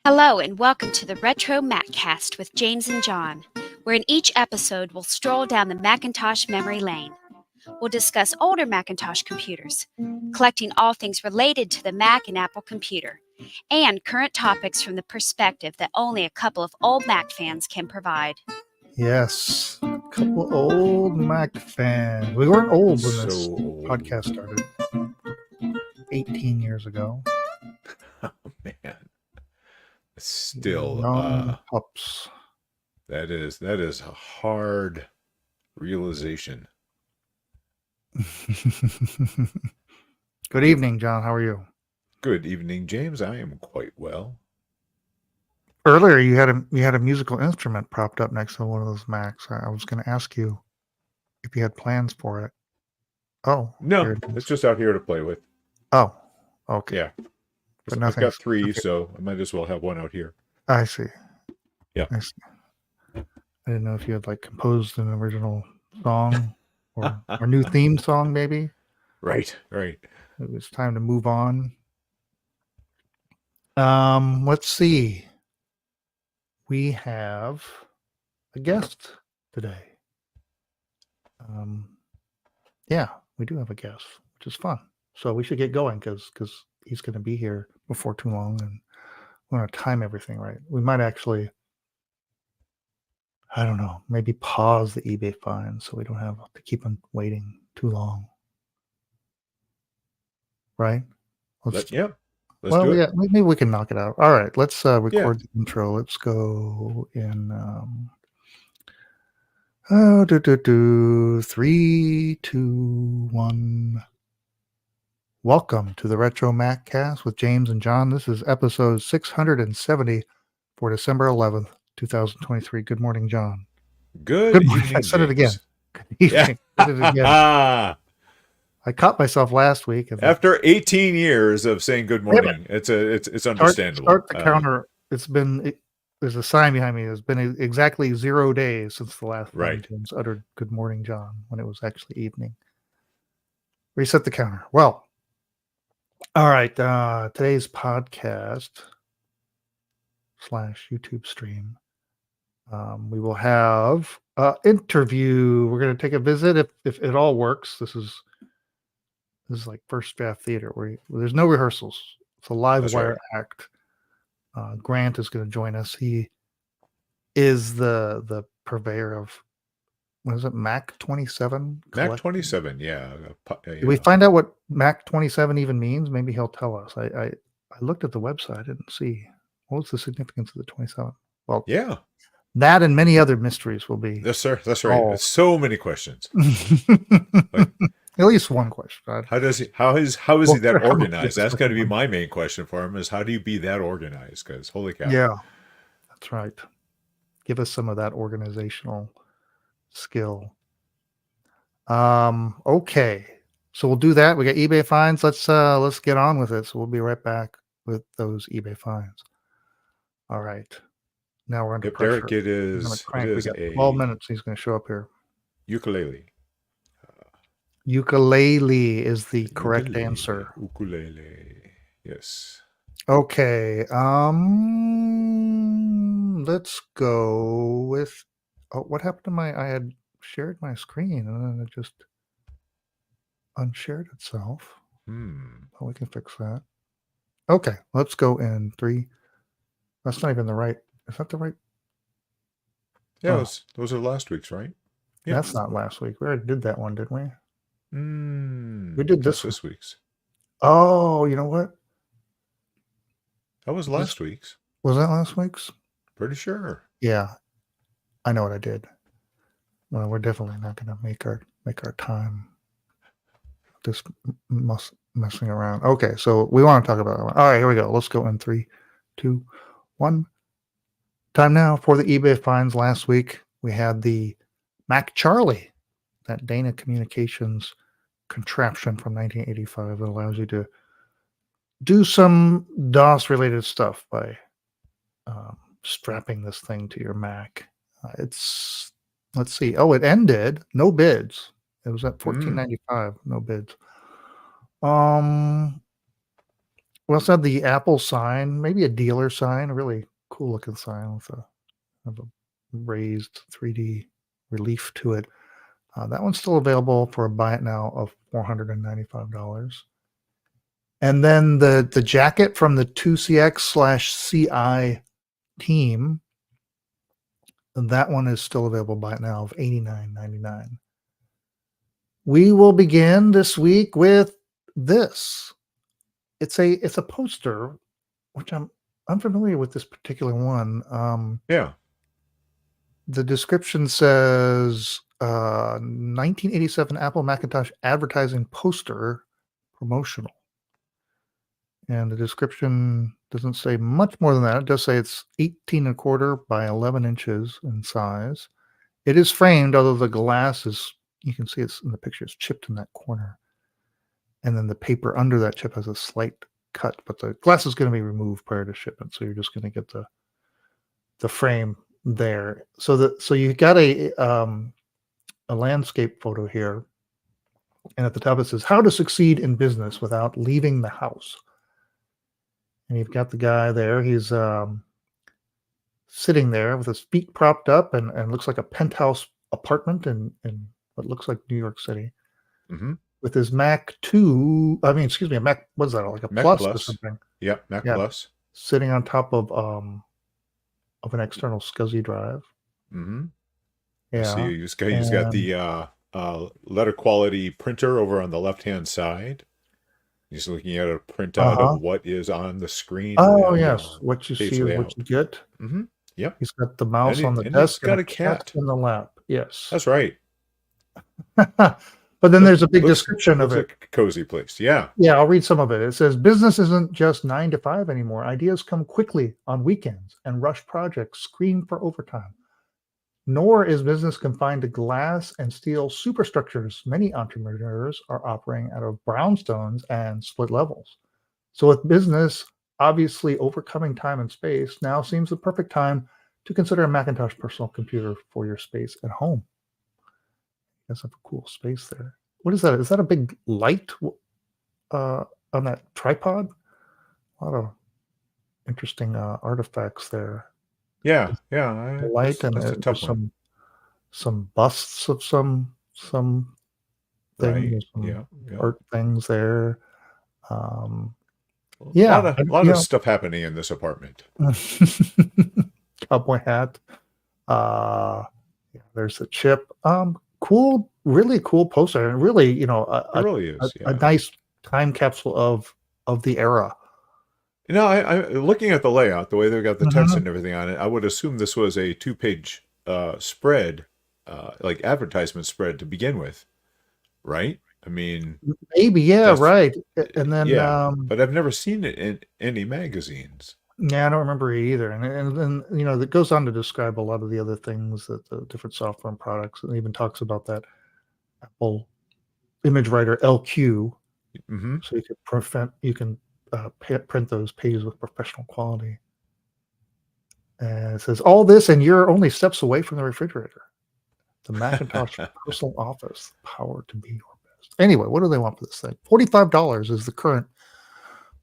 Hello and welcome to the RetroMacCast with James and John, where in each episode we'll stroll down the Macintosh memory lane. We'll discuss older Macintosh computers, collecting all things related to the Mac and Apple computer, and current topics from the perspective that only a couple of old Mac fans can provide. Yes, a couple old Mac fans. We weren't old when this old. podcast started. 18 years ago. Oh man, still, Young pups. that is a hard realization. Good evening, John. How are you? Good evening, James. I am quite well. Earlier, you had a musical instrument propped up next to one of those Macs. I was going to ask you if you had plans for it. Oh, No, it's just out here to play with. Oh, okay. Yeah, But I've got three, okay. so I might as well have one out here. I see. Yeah. I see. I didn't know if you had composed an original song or a new theme song, maybe. Right. It was time to move on. Let's see. We have a guest today. Yeah, we do have a guest, which is fun. So we should get going because he's going to be here before too long, and we want to time everything right. We might actually, I don't know, maybe pause the eBay fines so we don't have to keep him waiting too long. Right? Let's do it. Yeah, maybe we can knock it out. All right, let's record the intro. Let's go in 3, 2, 1. Welcome to the RetroMacCast with James and John. This is episode 670 for December 11th, 2023. Good morning, John. Good morning. Evening, I said it again. James. Good evening. I did it again. I caught myself last week. After 18 years of saying good morning, it's understandable. Start the counter. There's a sign behind me. It's been exactly 0 days since the last time James uttered good morning, John, when it was actually evening. Reset the counter. Well, all right. Today's podcast / YouTube stream. We will have an interview. We're going to take a visit if it all works. This is like first draft theater where there's no rehearsals. It's a live wire act. Grant is going to join us. He is the purveyor of, what is it, Mac27 Collection? Mac27, yeah. Did we find out what Mac27 even means? Maybe he'll tell us. I looked at the website. I didn't see. What was the significance of the 27? Well, yeah. That and many other mysteries will be. Yes, sir. That's right. So many questions. At least one question. How is he that organized? That's going to be my main question for him, is how do you be that organized? Because holy cow. Yeah, that's right. Give us some of that organizational skill. Okay. So we'll do that. We got eBay fines. Let's get on with it. So we'll be right back with those eBay fines. All right. Now we're under pressure. Derek, it is we got 12 minutes. He's going to show up here. Ukulele. Ukulele is the correct answer. Ukulele. Yes. Okay. Let's go with. Oh, what happened to I had shared my screen and then it just unshared itself. Oh, we can fix that. Okay, let's go in 3. That's not even the right. Is that the right? Yeah, those are last week's, right? Yeah. That's not last week. We already did that one, didn't we? We did this week's. Oh, you know what? That was last week's. Was that last week's? Pretty sure. Yeah, I know what I did. Well, we're definitely not going to make our time just messing around. Okay, so we want to talk about it. All right, here we go. Let's go in 3, 2, 1. Time now for the eBay finds. Last week we had the Mac Charlie, that Dana Communications contraption from 1985 that allows you to do some DOS related stuff by strapping this thing to your Mac. Let's see. Oh, it ended. No bids. It was at $14.95. No bids. We also have the Apple sign, maybe a dealer sign, a really cool looking sign with a raised 3D relief to it. That one's still available for a buy it now of $495. And then the jacket from the 2CX/CI team, that one is still available buy it now of $89.99. We will begin this week with this. It's a poster, which I'm unfamiliar with this particular one. Yeah. The description says 1987 Apple Macintosh advertising poster promotional. And the description doesn't say much more than that. It does say it's 18.25 by 11 inches in size. It is framed, although the glass is, you can see it's in the picture, it's chipped in that corner. And then the paper under that chip has a slight cut, but the glass is going to be removed prior to shipment. So you're just going to get the frame there. So you got a landscape photo here. And at the top it says, how to succeed in business without leaving the house. And you've got the guy there. He's sitting there with his feet propped up and looks like a penthouse apartment in what looks like New York City. Mm-hmm. With his Mac 2, a Mac, what's that, like a Mac Plus or something? Yep, Mac Plus. Sitting on top of an external SCSI drive. Mm-hmm. Yeah. See, he's got the letter quality printer over on the left-hand side. He's looking at a printout of what is on the screen. Oh, yes. What you see is what you get. Mm-hmm. Yep. He's got the mouse on the desk. He's got a cat in the lap. Yes. That's right. But then there's a big description of it. Like a cozy place. Yeah. Yeah, I'll read some of it. It says, business isn't just 9 to 5 anymore. Ideas come quickly on weekends, and rush projects scream for overtime. Nor is business confined to glass and steel superstructures. Many entrepreneurs are operating out of brownstones and split levels. So with business obviously overcoming time and space, now seems the perfect time to consider a Macintosh personal computer for your space at home. That's a cool space there. What is that? Is that a big light on that tripod? A lot of interesting artifacts there. Yeah. The light and there's some busts of some things, right. art things there. A lot of stuff happening in this apartment. Cowboy hat. There's a chip. Cool, really cool poster, and really, it really is a nice time capsule of the era. I looking at the layout, the way they've got the text and everything on it, I would assume this was a 2-page spread, like advertisement spread to begin with, right? I mean, maybe, right. And then, but I've never seen it in any magazines. Yeah, I don't remember it either. And then, it goes on to describe a lot of the other things, that the different software and products, and even talks about that Apple image writer LQ. Mm-hmm. So you can print those pages with professional quality. And it says, all this, and you're only steps away from the refrigerator. The Macintosh personal office, power to be your best. Anyway, what do they want for this thing? $45 is the current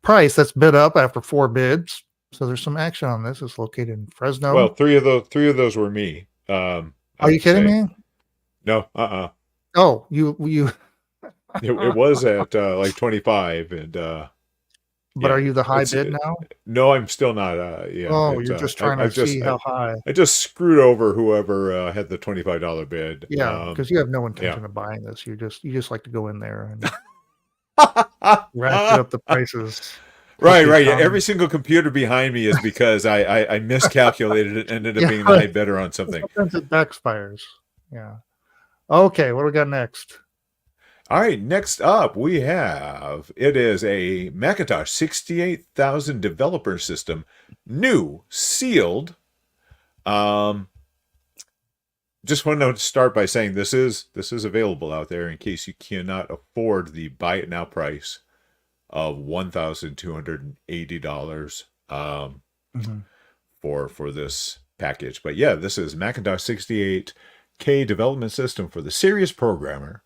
price. That's bid up after 4 bids. So there's some action on this. It's located in Fresno. Well, three of those were me. Are you kidding me? No. Oh, you. It was at like 25, and but are you the high bid now? No, I'm still not. You're just trying to see how high. I just screwed over whoever had the $25 bid. Yeah, because you have no intention of buying this. You just like to go in there and ratchet up the prices. Right. Every single computer behind me is because I miscalculated it and ended up being the high bidder on something. Sometimes it backfires. Yeah. Okay, what do we got next? All right, next up it is a Macintosh 68,000 developer system, new, sealed. Just want to start by saying this is available out there in case you cannot afford the buy it now price of $1,280 for this package. But yeah, this is Macintosh 68K development system for the serious programmer.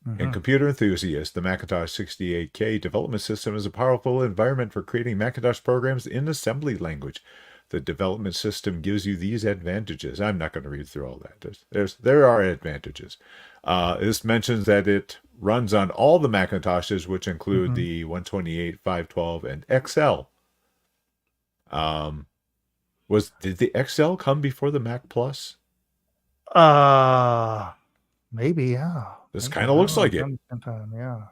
And computer enthusiasts, the Macintosh 68K development system is a powerful environment for creating Macintosh programs in assembly language. The development system gives you these advantages. I'm not going to read through all that. There are advantages. This mentions that it runs on all the Macintoshes, which include the 128, 512, and XL. Did the XL come before the Mac Plus? Maybe, yeah. This kind of looks like it. Yeah.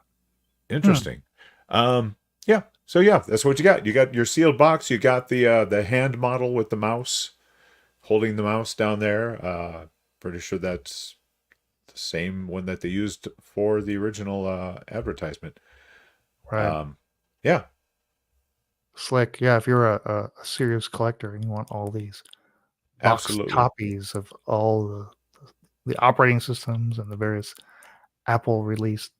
Interesting. Yeah. So yeah, that's what you got. You got your sealed box. You got the hand model with the mouse, holding the mouse down there. Pretty sure that's the same one that they used for the original advertisement. Right. Yeah. Slick. Yeah. If you're a serious collector and you want all these box copies of all the operating systems and the various Apple released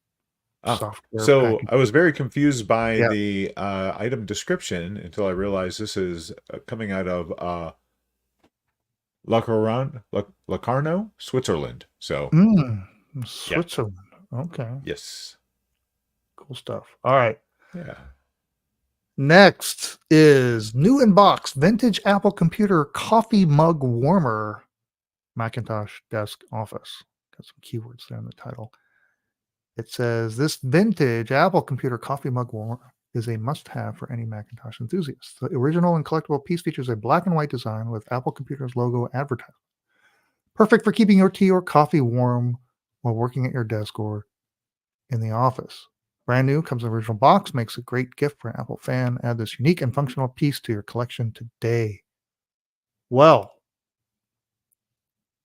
software. So packages. I was very confused by the item description until I realized this is coming out of Locarno, Switzerland. So Switzerland. Yeah. Okay. Yes. Cool stuff. All right. Yeah. Next is new in box vintage Apple computer coffee mug warmer Macintosh desk office. Got some keywords there in the title. It says this vintage Apple computer coffee mug warmer is a must-have for any Macintosh enthusiast. The original and collectible piece features a black and white design with Apple Computer's logo advertised. Perfect for keeping your tea or coffee warm while working at your desk or in the office. Brand new, comes in the original box, makes a great gift for an Apple fan. Add this unique and functional piece to your collection today. Well,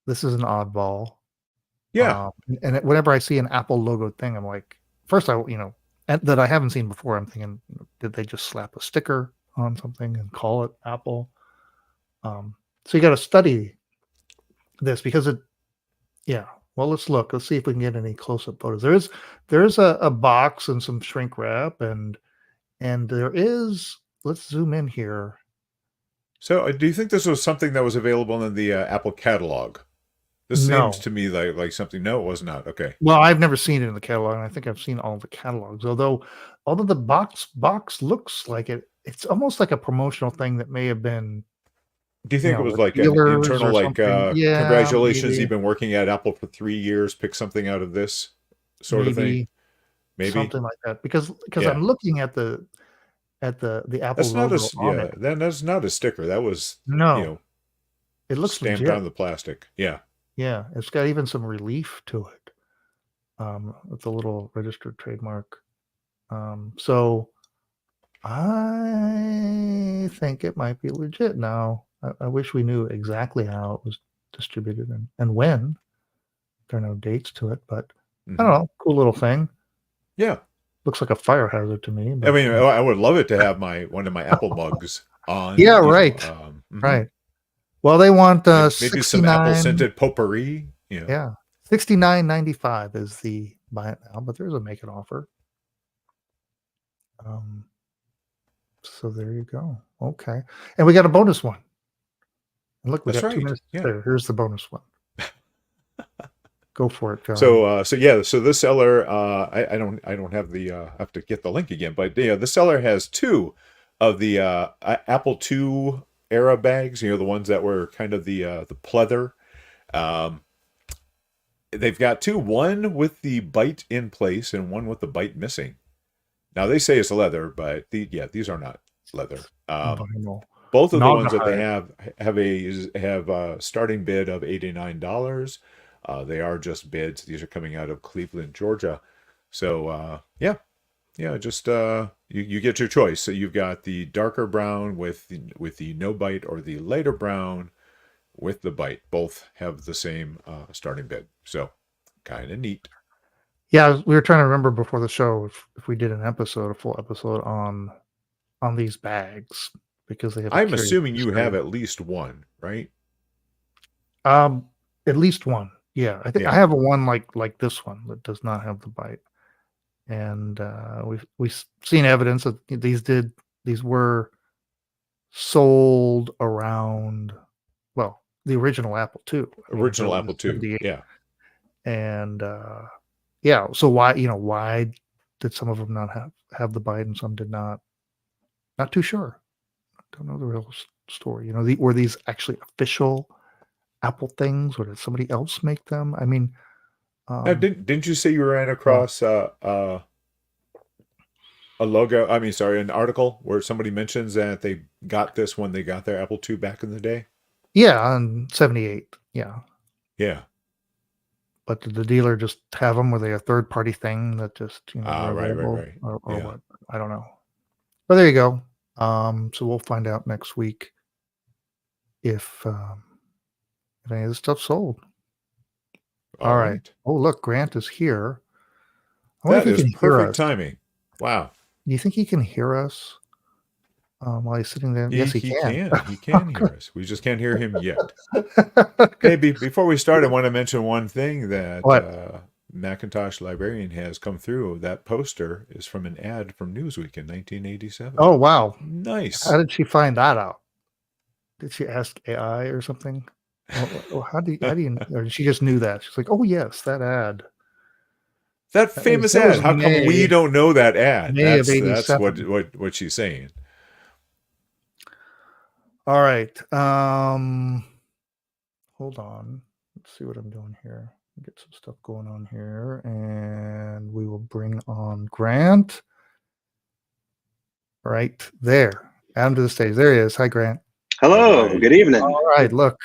this is an oddball. Yeah. And whenever I see an Apple logo thing, I'm like, first that I haven't seen before, I'm thinking, did they just slap a sticker on something and call it Apple? So you got to study this because well, let's look. Let's see if we can get any close-up photos. There's a box and some shrink wrap, and there is. Let's zoom in here. So, do you think this was something that was available in the Apple catalog? This seems to me like something. No, it was not. Okay. Well, I've never seen it in the catalog, and I think I've seen all the catalogs. Although the box looks like it's almost like a promotional thing that may have been. Do you think it was like an internal, like, congratulations, maybe. You've been working at Apple for 3 years, pick something out of this sort of thing? Maybe. Something like that. Because I'm looking at the Apple logo on it. That's not a sticker. That was, it looks stamped legit. on the plastic. Yeah. Yeah. It's got even some relief to it. With the little registered trademark. So I think it might be legit now. I wish we knew exactly how it was distributed and when. There are no dates to it, but I don't know. Cool little thing. Yeah. Looks like a fire hazard to me. But, I mean, I would love it to have one of my Apple mugs on. Yeah, right. Right. Well, they want maybe some Apple scented potpourri. Yeah. $69.95 is the buy it now, but there's a make it offer. So there you go. Okay. And we got a bonus one. And look, we got 2 minutes there. Here's the bonus one. Go for it, John. So this seller, I don't have I have to get the link again, but the seller has 2 of the Apple II era bags, the ones that were kind of the pleather. They've got 2, one with the bite in place and one with the bite missing. Now they say it's leather, but these are not leather. Both of the ones that they have a starting bid of $89. They are just bids. These are coming out of Cleveland, Georgia. So just you get your choice. So you've got the darker brown with the no bite, or the lighter brown with the bite. Both have the same starting bid. So kind of neat. Yeah, we were trying to remember before the show if we did a full episode on these bags, because they have. I'm assuming you have at least one, right? At least one. Yeah, I think I have one like this one that does not have the bite, and we've seen evidence that these were sold around the original Apple II. Original Apple II, yeah. And yeah. So why did some of them not have the bite and some did not? Not too sure. Don't know the real story. Were these actually official Apple things, or did somebody else make them? I mean, Now, didn't you say you ran across a logo? I mean, sorry, an article where somebody mentions that they got this when they got their Apple II back in the day. yeah, on 78. Yeah. Yeah. But did the dealer just have them? Were they a third-party thing that just were available, right. or Yeah. what? I don't know. But there you go. So we'll find out next week if any of this stuff sold. All right. Oh, look, Grant is here. I wonder That if he is can hear perfect us. timing. Wow. Do you think he can hear us while he's sitting there? Yes, he can. He can hear us. We just can't hear him yet. Hey, before we start, I want to mention one thing that What? Macintosh Librarian has come through. That poster is from an ad from Newsweek in 1987. Oh, wow. Nice. How did she find that out? Did she ask AI or something? How do you? Or she just knew that. She's like, oh yes, that ad. That famous ad. How come we don't know that ad? May of That's 87. what she's saying. All right. Hold on. Let's see what I'm doing here. Get some stuff going on here, and we will bring on Grant. Right there. Add him to the stage. There he is. Hi, Grant. Hello. Good evening. All right. Look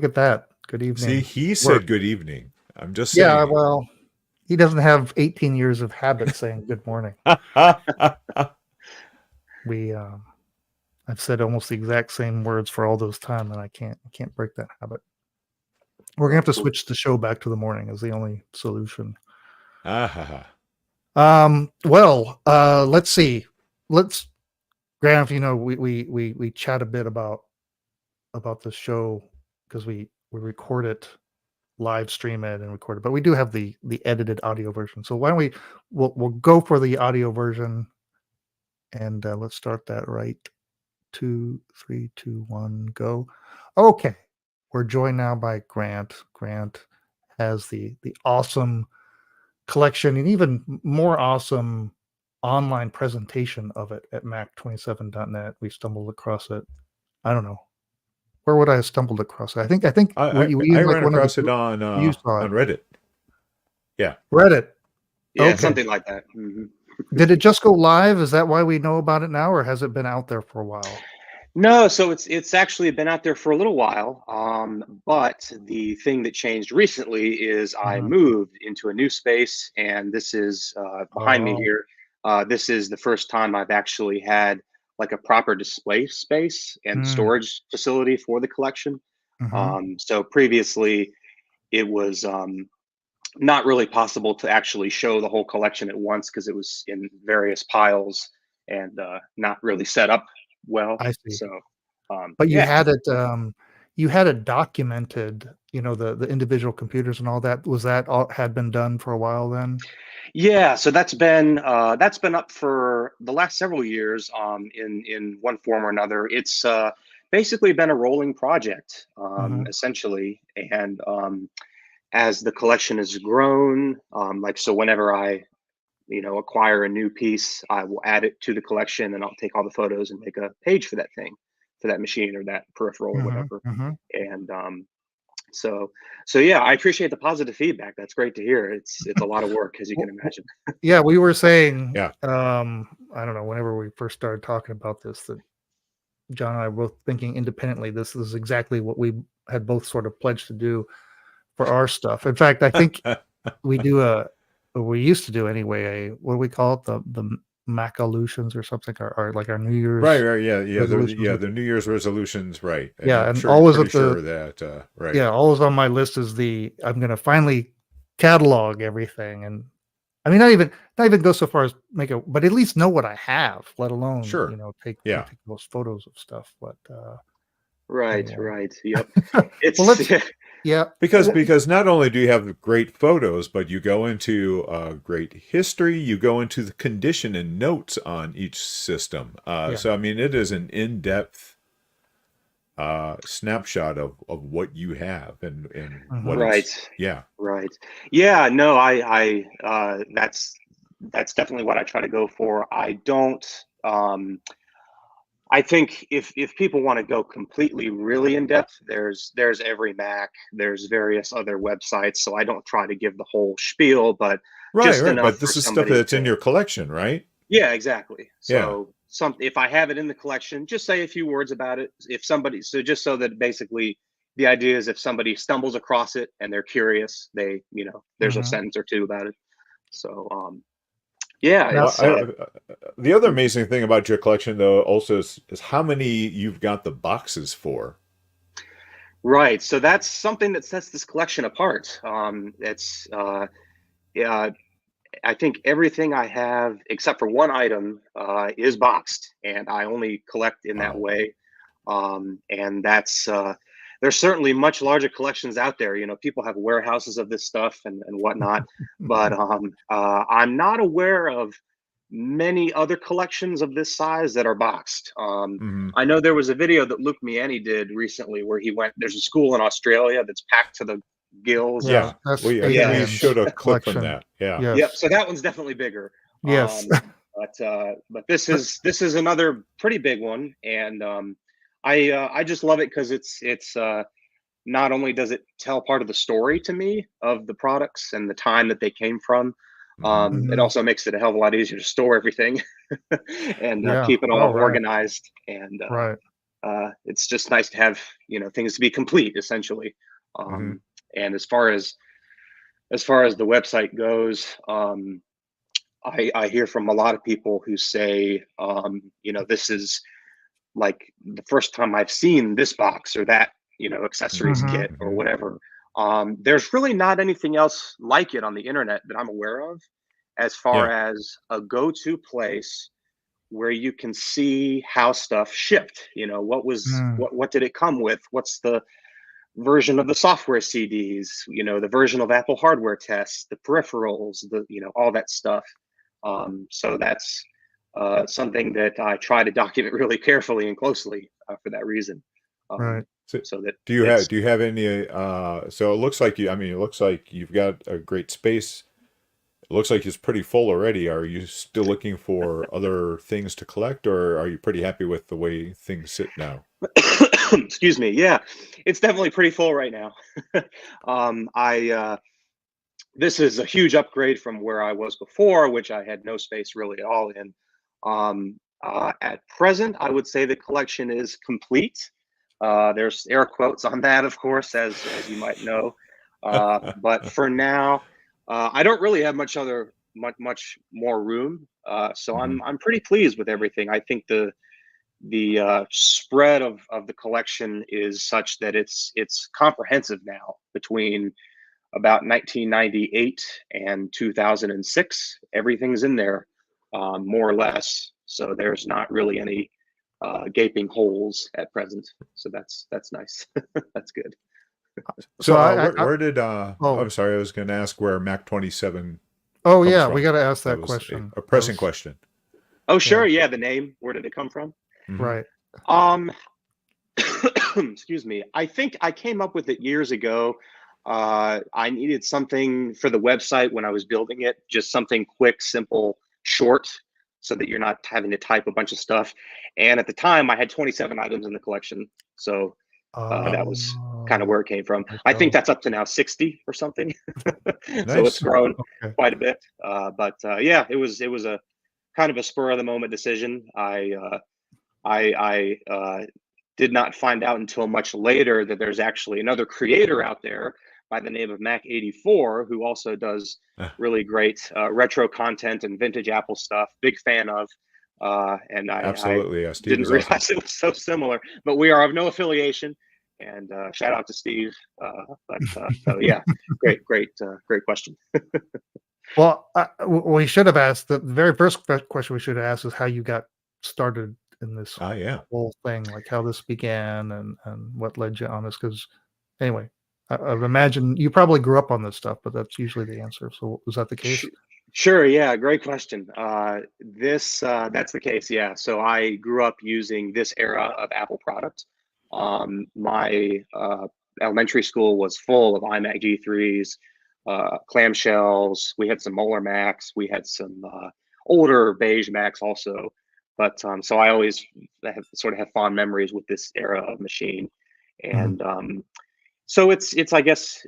at that. Good evening. See, he said good evening. I'm just saying. Yeah, well, he doesn't have 18 years of habit saying good morning. I've said almost the exact same words for all those time, and I can't break that habit. We're gonna have to switch the show back to the morning is the only solution. Well, let's see. Grant, we chat a bit about the show because we record it, live stream it, and record it, but we do have the edited audio version. So why don't we'll go for the audio version, and let's start that right. 2, 3, 2, 1, go. Okay, we're joined now by Grant. Grant has the awesome collection and even more awesome online presentation of it at Mac27.net. We stumbled across it. I don't know. Where would I have stumbled across it? I think I ran across it on Reddit. Yeah. Reddit. Yeah, okay. Something like that. Mm-hmm. Did it just go live? Is that why we know about it now, or has it been out there for a while? No, so it's actually been out there for a little while. But the thing that changed recently is I moved into a new space, and this is behind me here. This is the first time I've actually had like a proper display space and storage facility for the collection. So previously it was not really possible to actually show the whole collection at once because it was in various piles and not really set up well. I see. So, but you had it. You had it documented. The individual computers and all that. Was that all had been done for a while then? Yeah. So that's been up for the last several years. In one form or another. It's basically been a rolling project, essentially, and as the collection has grown, so whenever I, acquire a new piece, I will add it to the collection and I'll take all the photos and make a page for that thing, for that machine or that peripheral or whatever. And so yeah, I appreciate the positive feedback. That's great to hear. It's a lot of work, as you can imagine. Yeah, we were saying, yeah. I don't know, whenever we first started talking about this, that John and I were both thinking independently, this is exactly what we had both sort of pledged to do for our stuff. In fact, I think we used to do anyway, what do we call it? The Mac-olutions or something, or like our New Year's. Right. Yeah. The New Year's resolutions. Right. Yeah. And sure, always right. Yeah. Always on my list is I'm going to finally catalog everything. And I mean, not even go so far as make it, but at least know what I have, let alone, take those photos of stuff. But, Right. Yep. It's yeah. Because not only do you have great photos, but you go into great history, you go into the condition and notes on each system. So I mean, it is an in-depth snapshot of what you have and what Right. it's, yeah. Right. Yeah, no, that's definitely what I try to go for. I don't I think if people want to go completely really in depth, there's every Mac, there's various other websites, so I don't try to give the whole spiel, but Right, just right. enough But for this is stuff somebody that's in to. your collection, right? Yeah, exactly. Yeah. So if I have it in the collection, just say a few words about it. If somebody, so just so that basically the idea is if somebody stumbles across it and they're curious, there's a sentence or two about it. So yeah, Now, it's The other amazing thing about your collection, though, also is how many you've got the boxes for. right. So that's something that sets this collection apart. It's yeah, I think everything I have except for one item is boxed, and I only collect in that Wow. way. And that's there's certainly much larger collections out there. People have warehouses of this stuff and whatnot, but I'm not aware of many other collections of this size that are boxed. Mm-hmm. I know there was a video that Luke Miani did recently where he went. There's a school in Australia that's packed to the gills. Yeah, that's I think we Yeah. showed a clip from collection. that. Yeah. Yes. Yep. So that one's definitely bigger. Yes. But this is another pretty big one, and I just love it because it's not only does it tell part of the story to me of the products and the time that they came from, it also makes it a hell of a lot easier to store everything and Yeah. keep it all Oh, right. organized. And Right. it's just nice to have things to be complete essentially. And as far as the website goes, I hear from a lot of people who say, this is like the first time I've seen this box or that, accessories Mhm. kit or whatever. There's really not anything else like it on the internet that I'm aware of, as far Yeah. as a go-to place where you can see how stuff shipped. What did it come with? What's the version of the software CDs? The version of Apple hardware tests, the peripherals, all that stuff. So that's something that I try to document really carefully and closely for that reason. Right. So that Do you have any? So it looks like it looks like you've got a great space. It looks like it's pretty full already. Are you still looking for other things to collect, or are you pretty happy with the way things sit now? excuse me. Yeah, it's definitely pretty full right now. This is a huge upgrade from where I was before, which I had no space really at all in. At present, I would say the collection is complete. There's air quotes on that, of course, as you might know. But for now, I don't really have much more room. So I'm pretty pleased with everything. I think the spread of the collection is such that it's comprehensive now between about 1998 and 2006. Everything's in there, more or less. So there's not really any gaping holes at present. So that's nice. That's good. So I where did I'm sorry, I was going to ask where Mac27 oh comes yeah, from. we got to ask that was question. a pressing question. Oh sure, yeah. The name. Where did it come from? Right. Excuse me. I think I came up with it years ago. I needed something for the website when I was building it, just something quick, simple, short, so that you're not having to type a bunch of stuff. And at the time, I had 27 items in the collection, so that was kind of where it came from. I think that's up to now 60 or something. So it's grown quite a bit. But yeah, it was a kind of a spur of the moment decision. I did not find out until much later that there's actually another creator out there by the name of Mac84 who also does really great retro content and vintage Apple stuff. Big fan of. And absolutely, I didn't realize it was so similar, but we are of no affiliation. And shout out to Steve. So yeah, great question. Well, we should have asked the very first question we should have asked is how you got started in this whole thing, like how this began and what led you on this. Because anyway, I've imagined you probably grew up on this stuff, but that's usually the answer. So was that the case? Sure. Yeah. Great question. That's the case. Yeah. So I grew up using this era of Apple product. My elementary school was full of iMac G3s, clamshells. We had some Molar Macs. We had some older beige Macs also. But so I always sort of have fond memories with this era of machine. And so it's I guess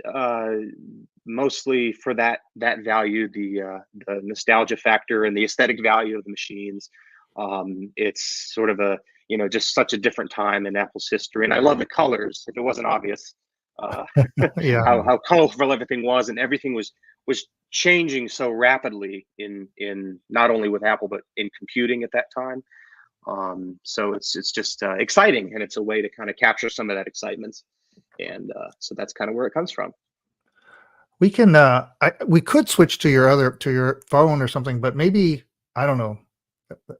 mostly for that value, the nostalgia factor and the aesthetic value of the machines. It's sort of a just such a different time in Apple's history, and I love the colors. If it wasn't obvious, Yeah. how colorful everything was, and everything was changing so rapidly in not only with Apple but in computing at that time. So it's just exciting, and it's a way to kind of capture some of that excitement. And so that's kind of where it comes from. We can we could switch to your phone or something, but maybe I don't know.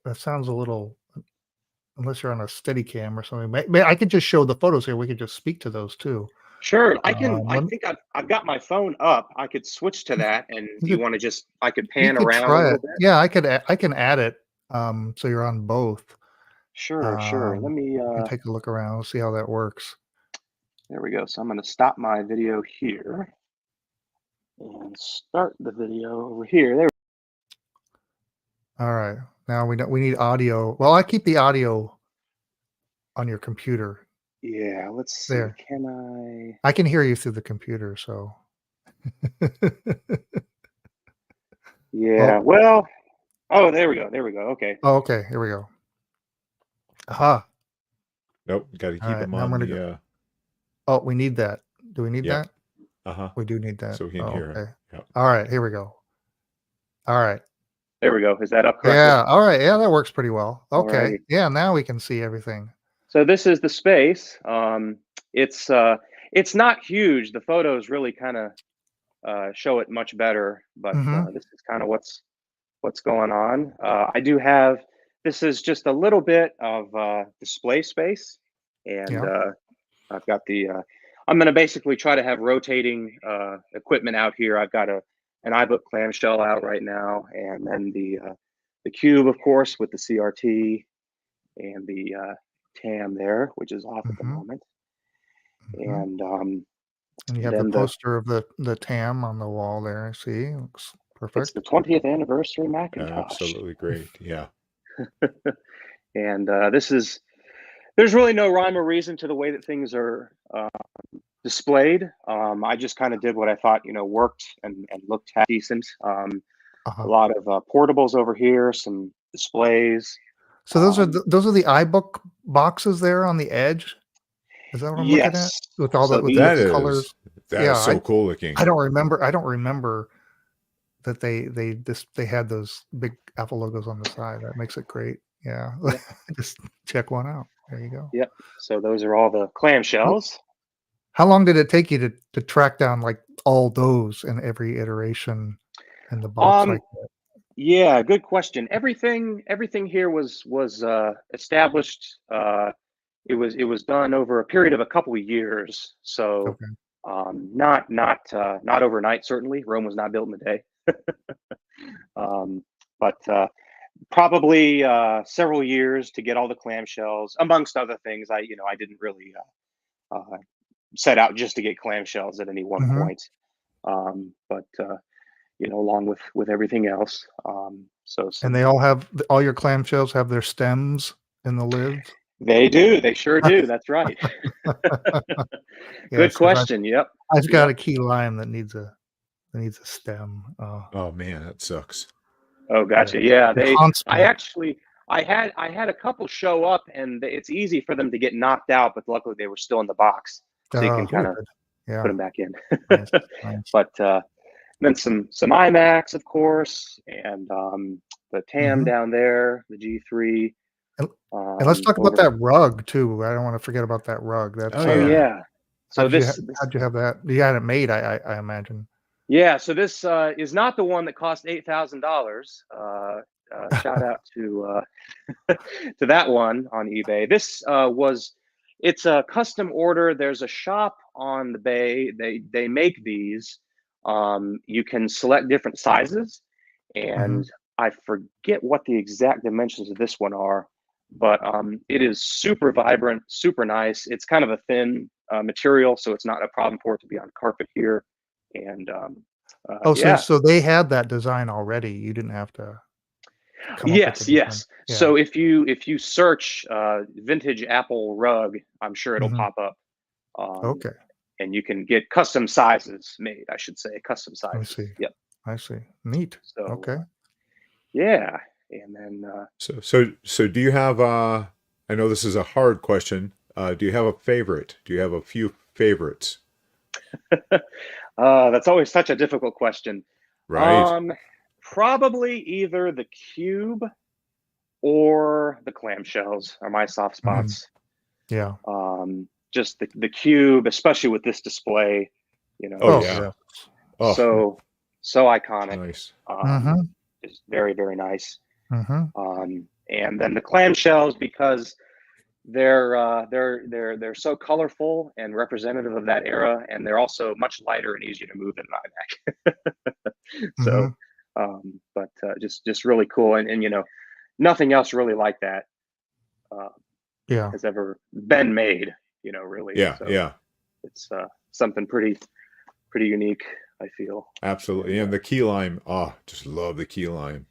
That sounds a little, unless you're on a Steadicam or something. Maybe I could just show the photos here. We could just speak to those too. Sure, I can. I think I've got my phone up. I could switch to that, and you want to just I could pan around a little bit. Yeah, I can add it. So you're on both. Sure. Let me you can take a look around. See how that works. There we go. So I'm going to stop my video here and start the video over here. There. All right. Now we need audio. Well, I keep the audio on your computer. Yeah. Let's see. There. Can I can hear you through the computer. So. Yeah. Well. Oh, there we go. Okay. Oh, okay. Here we go. Aha. Nope. Got to keep them on the. Go. Oh, we need that. Do we need that? We do need that. So we can hear it. Yep. All right. Here we go. All right. There we go. Is that up correctly? Yeah. All right. Yeah, that works pretty well. Okay. Right. Yeah. Now we can see everything. So this is the space. It's not huge. The photos really kind of show it much better, but this is kind of what's going on. I do have. This is just a little bit of display space, and I've got the. I'm going to basically try to have rotating equipment out here. I've got an iBook clamshell out right now, and then the Cube, of course, with the CRT, and the TAM there, which is off at the moment. And you have the poster of the TAM on the wall there. See, looks perfect. It's the 20th anniversary Macintosh. Absolutely great. Yeah. And there's really no rhyme or reason to the way that things are displayed. I just kind of did what I thought, worked and looked decent. A lot of portables over here, some displays. So those are the iBook boxes there on the edge. Is that what I'm looking at? With all the colors. That is so cool looking. I don't remember that they had those big Apple logos on the side. That makes it great. Yeah. Just check one out. There you go. Yep. So those are all the clamshells. How long did it take you to track down like all those in every iteration in the box like that? Yeah, good question. Everything here was established. It was done over a period of a couple of years. So not overnight. Certainly, Rome was not built in a day. But probably several years to get all the clamshells, amongst other things. I didn't really set out just to get clamshells at any one point, but along with everything else. And they all your clamshells have their stems in the lids. They do. They sure do. That's right. Good question. Yep. I've got a key lime that needs a stem. Oh man, that sucks. Oh, gotcha. Yeah, I had a couple show up, and it's easy for them to get knocked out, but luckily they were still in the box, so you can kind of put them back in. Nice. But then some iMacs, of course, and the TAM down there, the G3. And let's talk about that rug too. I don't want to forget about that rug. That's yeah. So how'd you have that? You had it made, I imagine. Yeah. So this is not the one that cost $8,000. Shout out to to that one on eBay. This it's a custom order. There's a shop on the Bay. They make these. You can select different sizes, and I forget what the exact dimensions of this one are. but it is super vibrant, super nice. It's kind of a thin material, so it's not a problem for it to be on carpet here. And yeah. So they had that design already. You didn't have to come up with the Yes, design. yes. Yeah. So if you search vintage Apple rug, I'm sure it'll Mhm. pop up. Okay. And you can get custom sizes made, I should say, custom I sizes. see. Yep. I see. Neat. So Okay. yeah, and then So do you have I know this is a hard question. Do you have a favorite? Do you have a few favorites? that's always such a difficult question. Right. Probably either the cube or the clamshells are my soft Mhm. spots. Yeah. Just the cube, especially with this display, you know, Oh, is yeah. Oh, so iconic. nice. Mhm. It's very, very nice. Mhm. And then the clamshells, because they're so colorful and representative of that era, and they're also much lighter and easier to move than an iMac. So, Mhm. but just really cool, and you know, nothing else really like that Yeah. has ever been made. You know, really. Yeah, So yeah. it's something pretty unique, I feel. Absolutely. And the key lime, just love the key lime.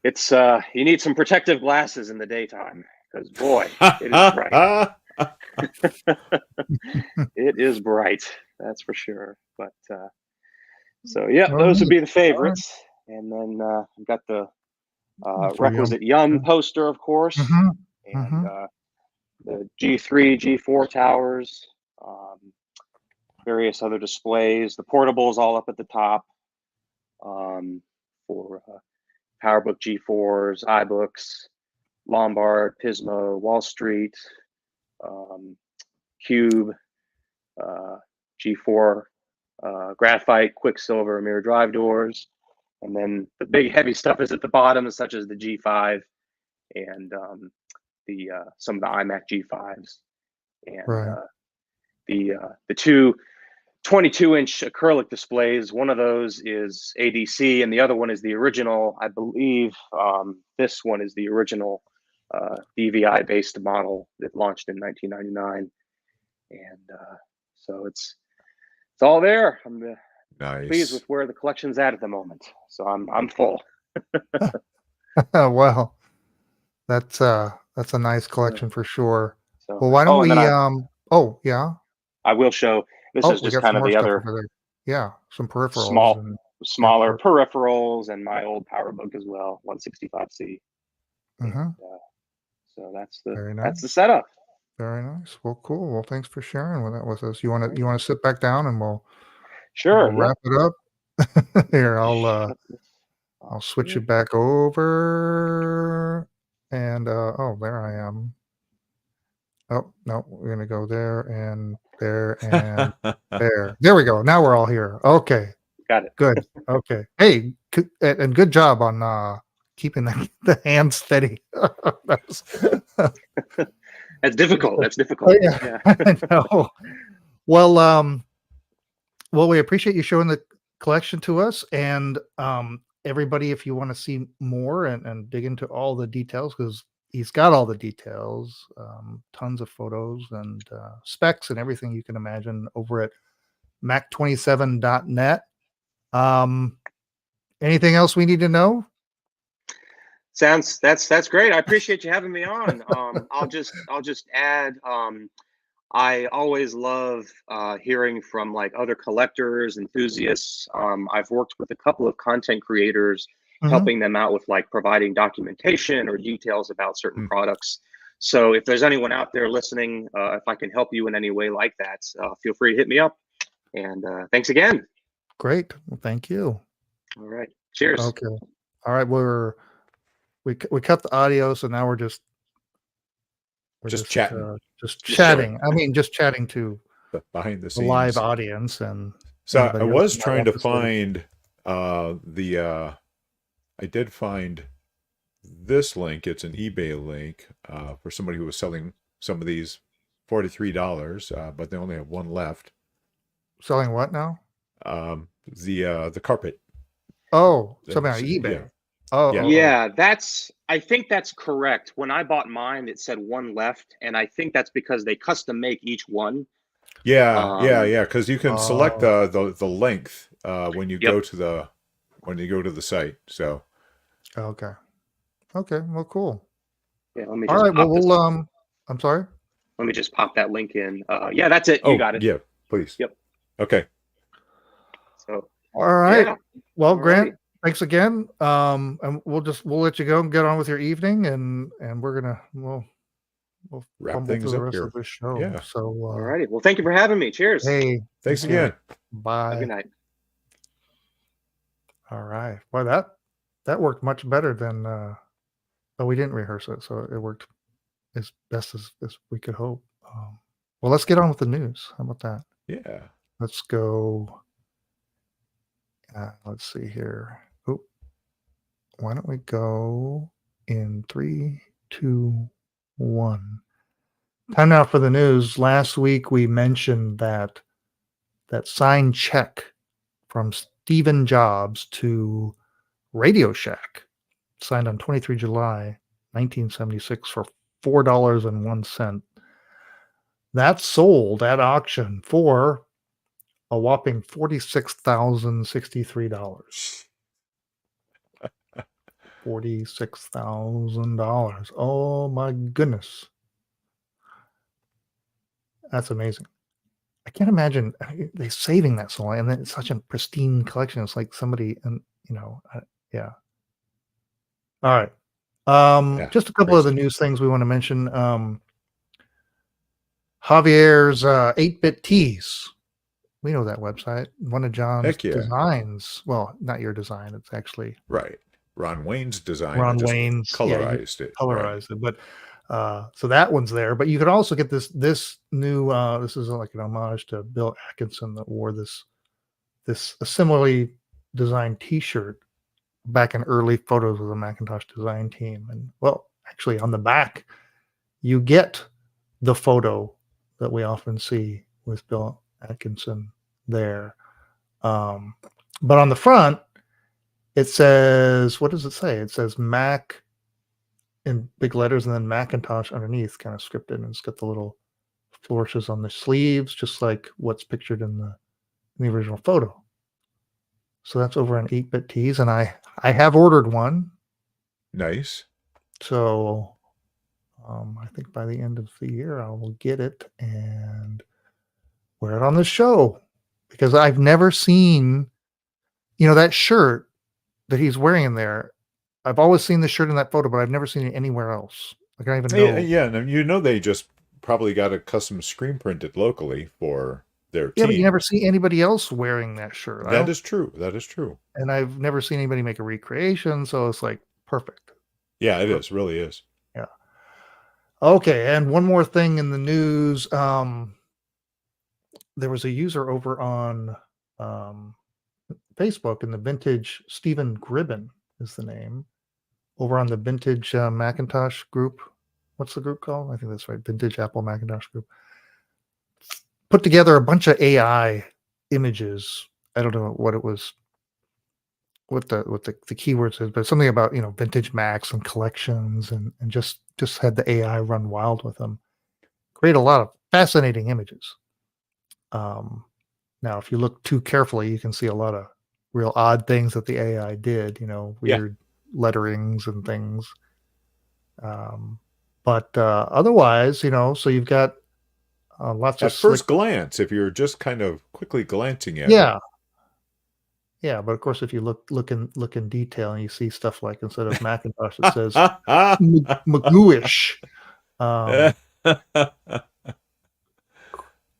It's you need some protective glasses in the daytime, because boy, it is bright. It is bright, that's for sure. But so yeah, Well, those would neat. be the favorites. And then I've got the For Yum. requisite Yum poster, of course, Mhm. and Mhm. the G3, G4 towers, various other displays. The portables all up at the top for PowerBook G4s, iBooks, Lombard, Pismo, Wall Street, Cube, G4, Graphite, Quicksilver, Mirror Drive doors. And then the big heavy stuff is at the bottom, such as the G5 and the some of the iMac G5s, and Right. the two 22-inch acrylic displays. One of those is ADC, and the other one is the original. I believe this one is the original DVI-based model that launched in 1999, and so it's all there. I'm pleased Nice. with where the collection's at the moment. So I'm full. Well, that's a nice collection for sure. So Well, why don't and then we oh, yeah. I will show. This Oh, is we just got kind some of more the stuff other over there. Yeah, some peripherals and yeah, smaller peripherals and my old PowerBook as well, 165C. And, Mhm. so that's Very the nice. setup. Very nice. Well, cool. Well, thanks for sharing with that with us. You want to sit back down and we'll Sure. Yep. wrap it up. Here, Shut this I'll off switch here. it back over. And oh, there I am. Oh, no, we're gonna go there and there and there. There we go. Now we're all here. Okay. Got it. Good. Okay. Hey, and good job on keeping the hand steady. That's difficult. That's difficult. Yeah. I know. Well, we appreciate you showing the collection to us, and everybody, if you want to see more and dig into all the details, because he's got all the details, tons of photos and specs and everything you can imagine over at Mac27.net. Anything else we need to know? That's great. I appreciate you having me on. I'll just add. I always love hearing from like other collectors, enthusiasts. I've worked with a couple of content creators, helping them out with like providing documentation or details about certain products. So if there's anyone out there listening, if I can help you in any way like that, feel free to hit me up. And thanks again. Great. Well, thank you. All right. Cheers. Okay. All right. We cut the audio, so now we're just chatting. Just chatting. I mean, just chatting to behind the the scenes live audience and. So I was trying to find I did find this link. It's an eBay link for somebody who was selling some of these $43, but they only have one left. Selling what now? The carpet. Oh, something on eBay. Yeah. Oh, Yeah. Yeah, I think that's correct. When I bought mine, it said one left, and I think that's because they custom make each one. Yeah, Um, because you can select oh, the length when you Yep. go to the site. So okay. Okay. Well, cool. Yeah, let me All just right. Well, pop this. I'm sorry. Let me just pop that link in. Yeah, that's it. You got it. yeah, please. Yep. Okay. So All right. yeah. Well, All Grant, right. thanks again. And we'll let you go and get on with your evening, and we'll Wrap fumble through things the up rest of here. the show. Yeah. So, All righty. Well, thank you for having me. Cheers. hey, Thanks thank you. again. Have a Bye. good night. All right. Well, that worked much better than. But we didn't rehearse it, so it worked as best as we could hope. Well, let's get on with the news. How about that? Yeah. Let's go. Let's see here. Oh, why don't we go in 3, 2, 1? Time now for the news. Last week we mentioned that signed check from Stephen Jobs to Radio Shack, signed on 23 July 1976 for $4.01. That sold at auction for a whopping $46,063. $46,000. Oh my goodness. That's amazing. I can't imagine they saving that so long, and then it's such a pristine collection. It's like somebody, and yeah. All right. Yeah. Just a couple of the Crazy. news things we want to mention. Javier's 8-bit tees. We know that website. One of John's Heck yeah. designs. Well, not your design. It's actually Right. Ron Wayne's design. Ron I just Wayne's. colorized it. Colorized it. But so that one's there. But you could also get this new. This is like an homage to Bill Atkinson that wore this similarly designed T-shirt back in early photos of the Macintosh design team. And well, actually, on the back, you get the photo that we often see with Bill Atkinson there. But on the front, it says, what does it say? It says Mac in big letters and then Macintosh underneath, kind of scripted, and it's got the little flourishes on the sleeves, just like what's pictured in the original photo. So that's over on 8-bit tees, and I have ordered one. Nice. So I think by the end of the year I will get it and wear it on the show, because I've never seen, that shirt that he's wearing in there. I've always seen the shirt in that photo, but I've never seen it anywhere else. Like, I don't even know. Yeah, and they just probably got a custom screen printed locally for their team. Yeah, but you never see anybody else wearing that shirt. That is true. That is true. And I've never seen anybody make a recreation, so it's like perfect. Yeah, it is. Really is. Yeah. Okay, and one more thing in the news. There was a user over on Facebook, and the Vintage Stephen Gribben is the name, over on the Vintage Macintosh group. What's the group called? I think that's right. Vintage Apple Macintosh group. Put together a bunch of AI images. I don't know what it was, what the keywords is, but something about vintage Macs and collections, and just had the AI run wild with them. Create a lot of fascinating images. Now, if you look too carefully, you can see a lot of real odd things that the AI did. Weird letterings and things. But otherwise, so you've got lots of at first glance, if you're just kind of quickly glancing at it. Yeah, but of course, if you look in detail, and you see stuff like, instead of Macintosh, it says Magooish.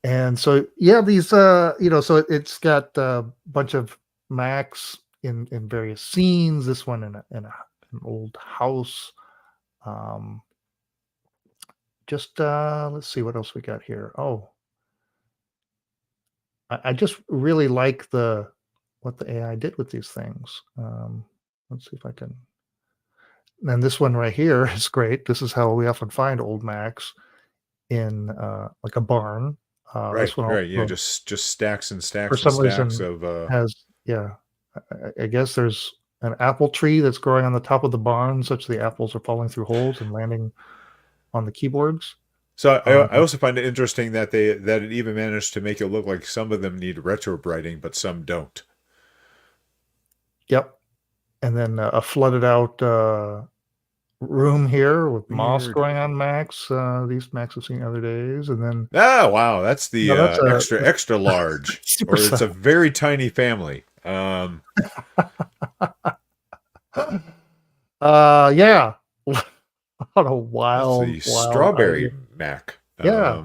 And so, yeah, these, so it's got a bunch of Macs in various scenes. This one in an old house. Let's see what else we got here. Oh, I just really like what the AI did with these things. Let's see if I can. And this one right here is great. This is how we often find old Macs, in like a barn. Right, this one right. Yeah, just stacks and stacks for some and stacks reason of has, I guess there's an apple tree that's growing on the top of the barn, such the apples are falling through holes and landing on the keyboards. So I also find it interesting that it even managed to make it look like some of them need retro brighting, but some don't. Yep. And then a flooded out room here with moss Weird. growing on Macs. These Macs I've seen other days. And then Wow, that's the No, that's extra large, super or it's a size. very tiny family. Yeah. What a That's wild, the wild strawberry idea. Mac. Yeah.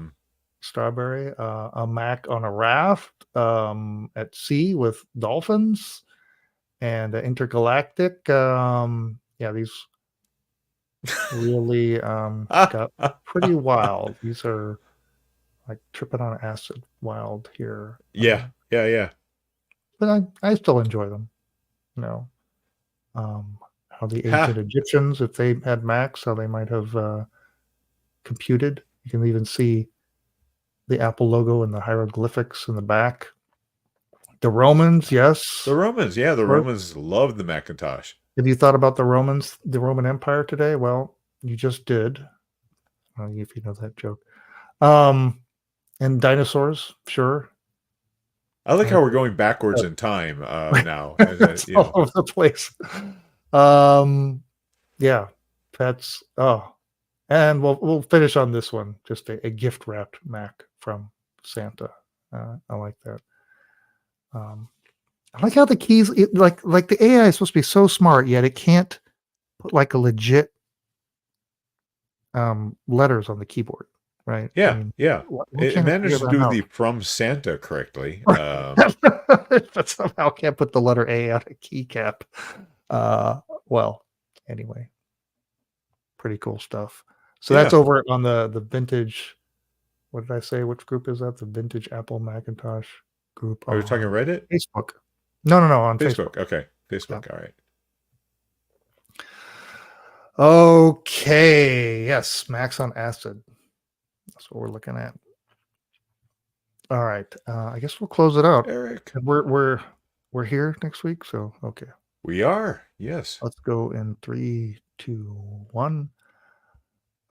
Strawberry, a Mac on a raft at sea with dolphins and intergalactic. Yeah, these really got pretty wild. These are like tripping on acid wild here. Yeah. But I still enjoy them. You know, how the ancient Egyptians, if they had Macs, how they might have computed. You can even see the Apple logo and the hieroglyphics in the back. The Romans, yes. The Romans, yeah, the Romans loved the Macintosh. Have you thought about the Romans, the Roman Empire today? Well, you just did. If you know that joke. And dinosaurs, sure. I like how we're going backwards in time now. It's all over the place. Yeah, that's and we'll finish on this one. Just a gift wrapped Mac from Santa. I like that. I like how the keys, like the AI is supposed to be so smart, yet it can't put like a legit letters on the keyboard, right? Yeah, I mean, yeah. It managed to do out? the from Santa correctly. But somehow can't put the letter A on a keycap. Well, anyway, pretty cool stuff. So that's over on the vintage. What did I say? Which group is that? The Vintage Apple Macintosh group. Are you talking Reddit? Facebook. No, on Facebook. Okay, Facebook. Yeah. All right. Okay. Yes, Macs on Acid. That's what we're looking at. All right. I guess we'll close it out. Eric, we're here next week, so okay. We are. Yes. Let's go in 3, 2, 1.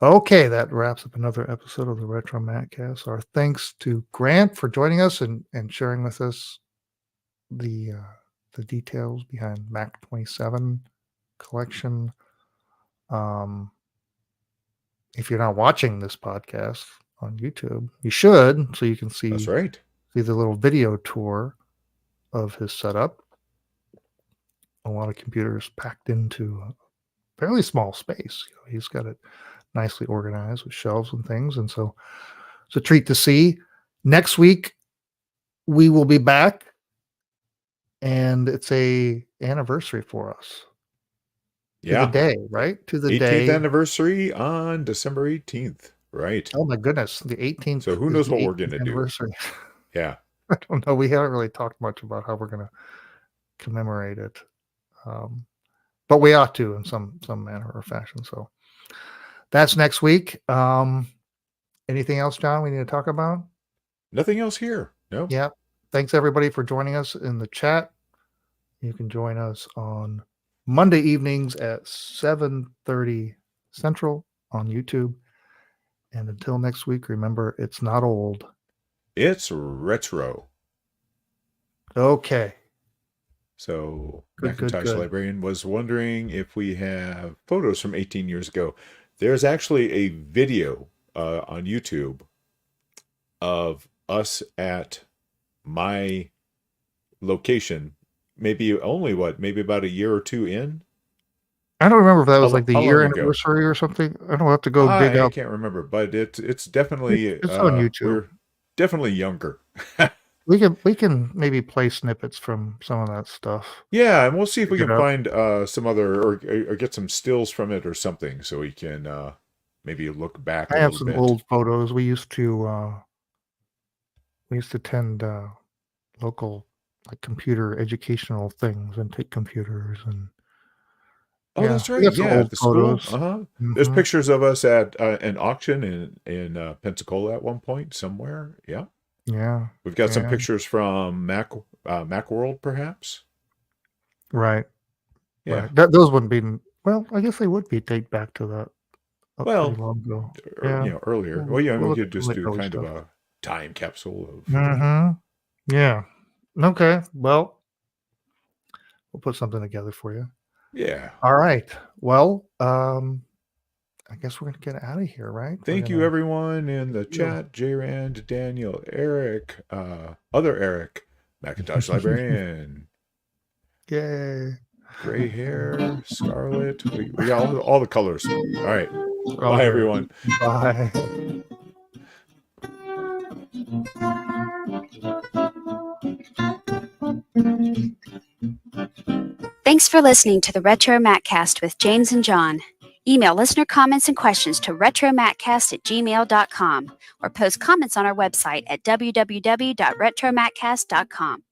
Okay, that wraps up another episode of the RetroMacCast. Our thanks to Grant for joining us and sharing with us the details behind Mac27 Collection. If you're not watching this podcast on YouTube, you should, so you can see. That's right. See the little video tour of his setup. A lot of computers packed into a fairly small space. He's got it nicely organized with shelves and things, and so it's a treat to see. Next week we will be back, and it's a anniversary for us. To the day, right? To the 18th day. 18th anniversary on December 18th. Right. Oh my goodness, the 18th. So who knows what we're going to do? Yeah. I don't know. We haven't really talked much about how we're going to commemorate it, but we ought to in some manner or fashion. So that's next week. Anything else, John, we need to talk about? Nothing else here. No. Yeah. Thanks everybody for joining us in the chat. You can join us on Monday evenings at 7:30 Central on YouTube. And until next week, remember, it's not old. It's retro. Okay. So Macintosh Librarian was wondering if we have photos from 18 years ago. There's actually a video on YouTube of us at my location, maybe about a year or two in. I don't remember if that was like the year anniversary or something. I don't have to go dig up. I can't remember, but it's definitely it's on YouTube. We're definitely younger. We can maybe play snippets from some of that stuff. Yeah, and we'll see if we can find some other or get some stills from it or something, so we can maybe look back. I have some old photos. We used to attend local like computer educational things and take computers and. Oh, yeah, that's right. Yeah, at the school. There's pictures of us at an auction in Pensacola at one point somewhere. Yeah. Yeah. We've got some pictures from Macworld, perhaps. Right. Yeah. Right. Those wouldn't be. Well, I guess they would be date back to that. Well, pretty long ago. Or, Yeah. earlier. Well, yeah, We'll we look could at some just of the do early kind of stuff. a time capsule of. Mm-hmm. Yeah. Okay. Well, we'll put something together for you. Yeah. All right. Well, I guess we're gonna get out of here, right? Thank you, everyone in the chat: J-Rand, Daniel, Eric, other Eric, Macintosh Librarian, Yay! gray hair, scarlet. We got all the colors. All right. All Bye, good. everyone. Bye. Thanks for listening to the RetroMacCast with James and John. Email listener comments and questions to retromaccast@gmail.com or post comments on our website at www.retromaccast.com.